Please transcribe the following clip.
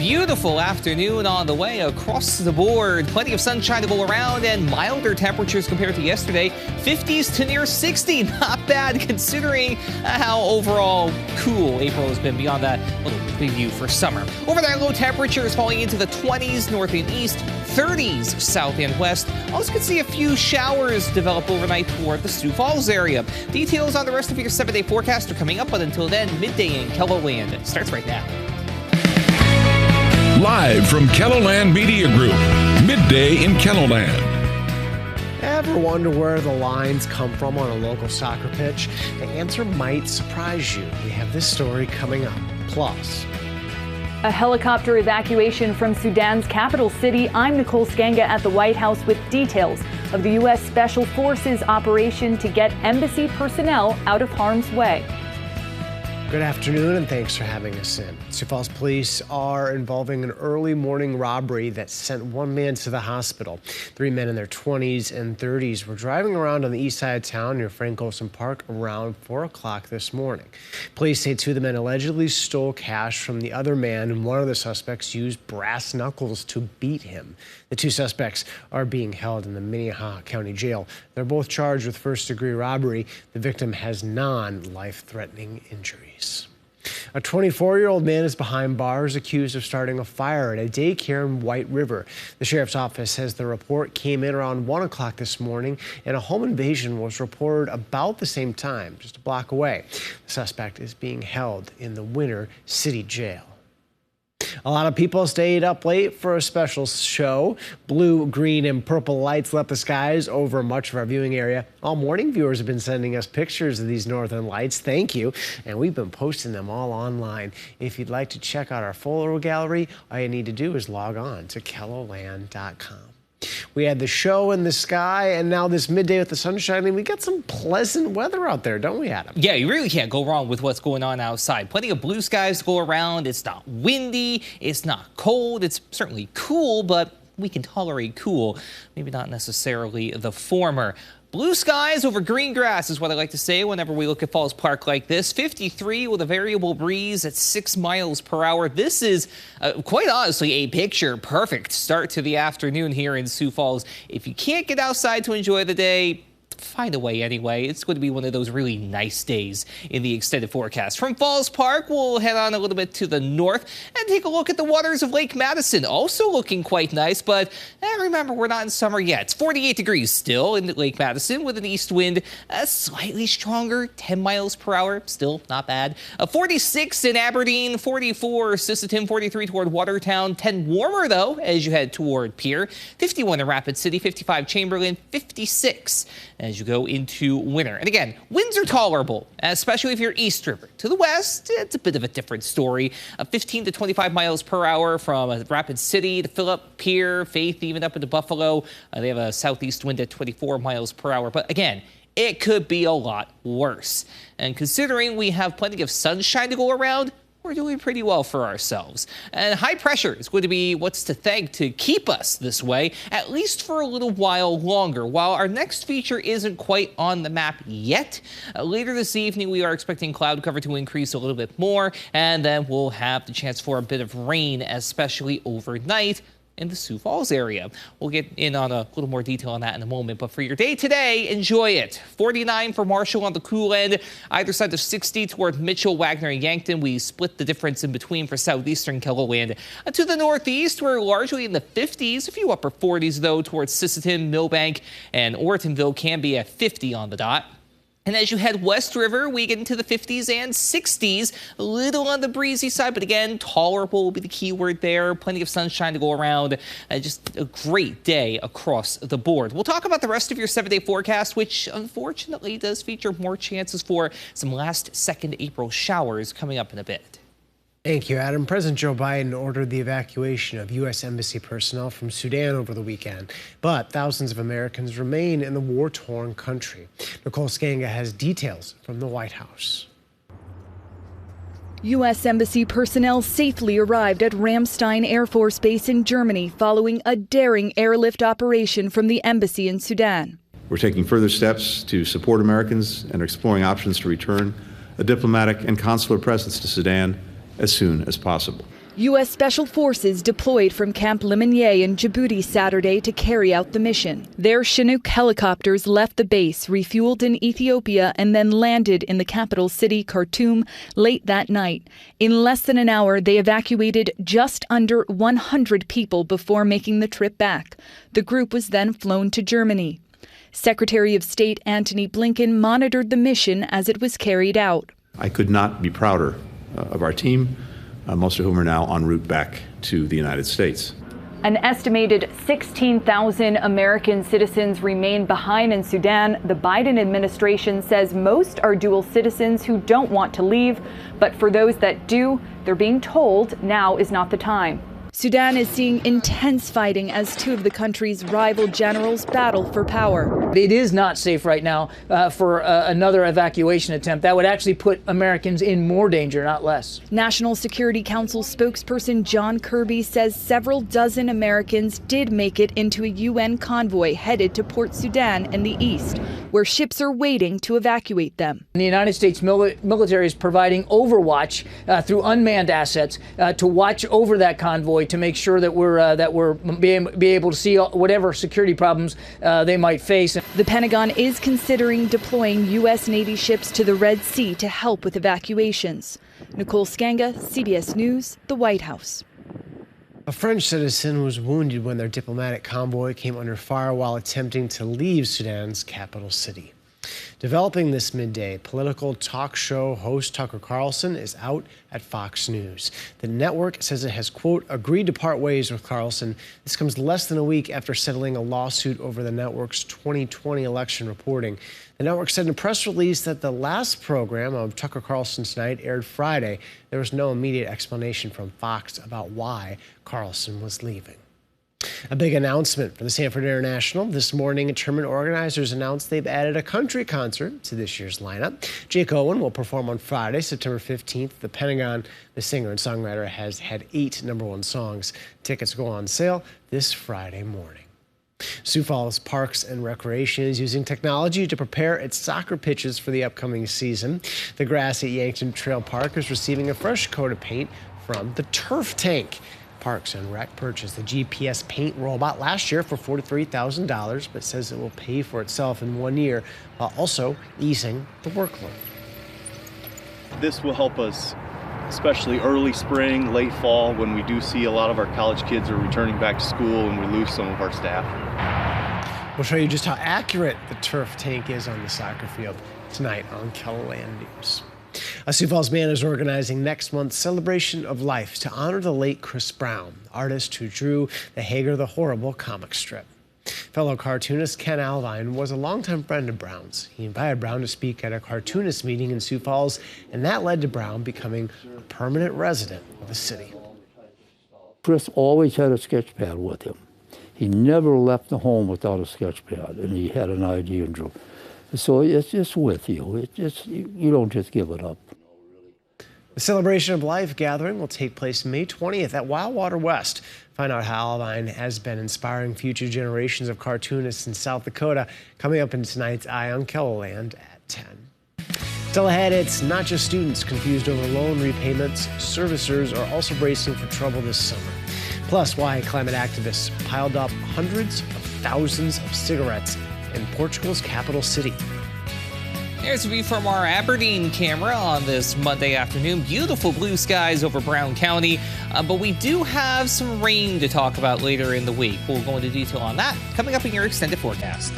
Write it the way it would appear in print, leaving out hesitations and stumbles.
beautiful afternoon on the way across the board. Plenty of sunshine to go around and milder temperatures compared to yesterday. 50s to near 60. Not bad considering how overall cool April has been. Beyond that, a little preview for summer. Over there, low temperatures falling into the 20s north and east, 30s south and west. Also could see a few showers develop overnight toward the Sioux Falls area. Details on the rest of your 7-day forecast are coming up, but until then, midday in KELOLAND starts right now. Live from KELOLAND Media Group, midday in KELOLAND. Ever wonder where the lines come from on a local soccer pitch? The answer might surprise you. We have this story coming up. Plus, a helicopter evacuation from Sudan's capital city. I'm Nicole Skanga at the White House with details of the U.S. Special Forces operation to get embassy personnel out of harm's way. good afternoon and thanks for having us in. Sioux Falls police are involving an early morning robbery that sent one man to the hospital. 3 men in their 20s and 30s were driving around on the east side of town near Carlson Park around 4 o'clock this morning. Police say 2 of the men allegedly stole cash from the other man, and one of the suspects used brass knuckles to beat him. The 2 suspects are being held in the Minnehaha County Jail. They're both charged with first-degree robbery. The victim has non-life-threatening injuries. A 24-year-old man is behind bars accused of starting a fire at a daycare in White River. The sheriff's office says the report came in around 1 o'clock this morning, and a home invasion was reported about the same time, just a block away. The suspect is being held in the Winter City Jail. A lot of people stayed up late for a special show. Blue, green, and purple lights lit the skies over much of our viewing area. All morning, viewers have been sending us pictures of these northern lights. Thank you. And we've been posting them all online. If you'd like to check out our photo gallery, all you need to do is log on to KELOLAND.com. We had the show in the sky, and now this midday with the sun shining, we got some pleasant weather out there, don't we, Adam? Yeah, you really can't go wrong with what's going on outside. Plenty of blue skies to go around. It's not windy. It's not cold. It's certainly cool, but we can tolerate cool. Maybe not necessarily the former. Blue skies over green grass is what I like to say whenever we look at Falls Park like this. 53 with a variable breeze at 6 miles per hour. This is quite honestly a picture perfect start to the afternoon here in Sioux Falls. If you can't get outside to enjoy the day, find a way anyway. It's going to be one of those really nice days in the extended forecast. From Falls Park, we'll head on a little bit to the north and take a look at the waters of Lake Madison. Also looking quite nice, but remember, we're not in summer yet. It's 48 degrees still in Lake Madison with an east wind slightly stronger, 10 miles per hour. Still not bad. 46 in Aberdeen, 44 Sisseton, 43 toward Watertown. 10 warmer, though, as you head toward Pierre. 51 in Rapid City, 55 Chamberlain, 56 as you go into winter. And again, winds are tolerable, especially if you're East River. To the west, it's a bit of a different story. 15 to 25 miles per hour from Rapid City to Phillip, Pierre, Faith, even up into Buffalo. They have a southeast wind at 24 miles per hour. But again, it could be a lot worse. And considering we have plenty of sunshine to go around, we're doing pretty well for ourselves. And high pressure is going to be what's to thank to keep us this way, at least for a little while longer. While our next feature isn't quite on the map yet, later this evening we are expecting cloud cover to increase a little bit more, and then we'll have the chance for a bit of rain, especially overnight in the Sioux Falls area. We'll get in on a little more detail on that in a moment, but for your day today, enjoy it. 49 for Marshall on the cool end, either side of 60 toward Mitchell, Wagner, and Yankton. We split the difference in between for southeastern KELOLAND. To the northeast, we're largely in the 50s, a few upper 40s though towards Sisseton, Millbank, and Ortonville can be at 50 on the dot. And as you head West River, we get into the 50s and 60s, a little on the breezy side, but again, tolerable will be the key word there. Plenty of sunshine to go around. Just a great day across the board. We'll talk about the rest of your 7-day forecast, which unfortunately does feature more chances for some last-second April showers coming up in a bit. Thank you, Adam. President Joe Biden ordered the evacuation of U.S. Embassy personnel from Sudan over the weekend, but thousands of Americans remain in the war-torn country. Nicole Skanga has details from the White House. U.S. Embassy personnel safely arrived at Ramstein Air Force Base in Germany following a daring airlift operation from the embassy in Sudan. We're taking further steps to support Americans and are exploring options to return a diplomatic and consular presence to Sudan as soon as possible. U.S. Special Forces deployed from Camp Lemonnier in Djibouti Saturday to carry out the mission. Their Chinook helicopters left the base, refueled in Ethiopia, and then landed in the capital city, Khartoum, late that night. In less than an hour, they evacuated just under 100 people before making the trip back. The group was then flown to Germany. Secretary of State Antony Blinken monitored the mission as it was carried out. I could not be prouder of our team, most of whom are now en route back to the United States. An estimated 16,000 American citizens remain behind in Sudan. The Biden administration says most are dual citizens who don't want to leave, but for those that do, they're being told now is not the time. Sudan is seeing intense fighting as two of the country's rival generals battle for power. It is not safe right now for another evacuation attempt. That would actually put Americans in more danger, not less. National Security Council spokesperson John Kirby says several dozen Americans did make it into a UN convoy headed to Port Sudan in the east, where ships are waiting to evacuate them. The United States military is providing overwatch through unmanned assets to watch over that convoy to make sure that we're be able to see whatever security problems they might face. The Pentagon is considering deploying U.S. Navy ships to the Red Sea to help with evacuations. Nicole Skanga, CBS News, the White House. A French citizen was wounded when their diplomatic convoy came under fire while attempting to leave Sudan's capital city. Developing this midday, political talk show host Tucker Carlson is out at Fox News. The network says it has, quote, agreed to part ways with Carlson. This comes less than a week after settling a lawsuit over the network's 2020 election reporting. The network said in a press release that the last program of Tucker Carlson Tonight aired Friday. There was no immediate explanation from Fox about why Carlson was leaving. A big announcement for the Sanford International. This morning, tournament organizers announced they've added a country concert to this year's lineup. Jake Owen will perform on Friday, September 15th. The Pentagon, the singer and songwriter, has had 8 #1 songs. Tickets go on sale this Friday morning. Sioux Falls Parks and Recreation is using technology to prepare its soccer pitches for the upcoming season. The grass at Yankton Trail Park is receiving a fresh coat of paint from the Turf Tank. Parks and Rec purchased the GPS paint robot last year for $43,000, but says it will pay for itself in 1 year while also easing the workload. This will help us, especially early spring, late fall, when we do see a lot of our college kids are returning back to school and we lose some of our staff. We'll show you just how accurate the Turf Tank is on the soccer field tonight on KELOLAND News. A Sioux Falls man is organizing next month's Celebration of Life to honor the late Chris Brown, artist who drew the Hager the Horrible comic strip. Fellow cartoonist Ken Alvine was a longtime friend of Brown's. He invited Brown to speak at a cartoonist meeting in Sioux Falls, and that led to Brown becoming a permanent resident of the city. Chris always had a sketch pad with him. He never left the home without a sketch pad, and he had an idea and drew. So it's just with you. It's just, you don't just give it up. The Celebration of Life gathering will take place May 20th at Wildwater West. Find out how Alvine has been inspiring future generations of cartoonists in South Dakota, coming up in tonight's Eye on KELOLAND at 10. Still ahead, it's not just students confused over loan repayments. Servicers are also bracing for trouble this summer. Plus, why climate activists piled up hundreds of thousands of cigarettes in Portugal's capital city. Here's a view from our Aberdeen camera on this Monday afternoon. Beautiful blue skies over Brown County, but we do have some rain to talk about later in the week. We'll go into detail on that coming up in your extended forecast.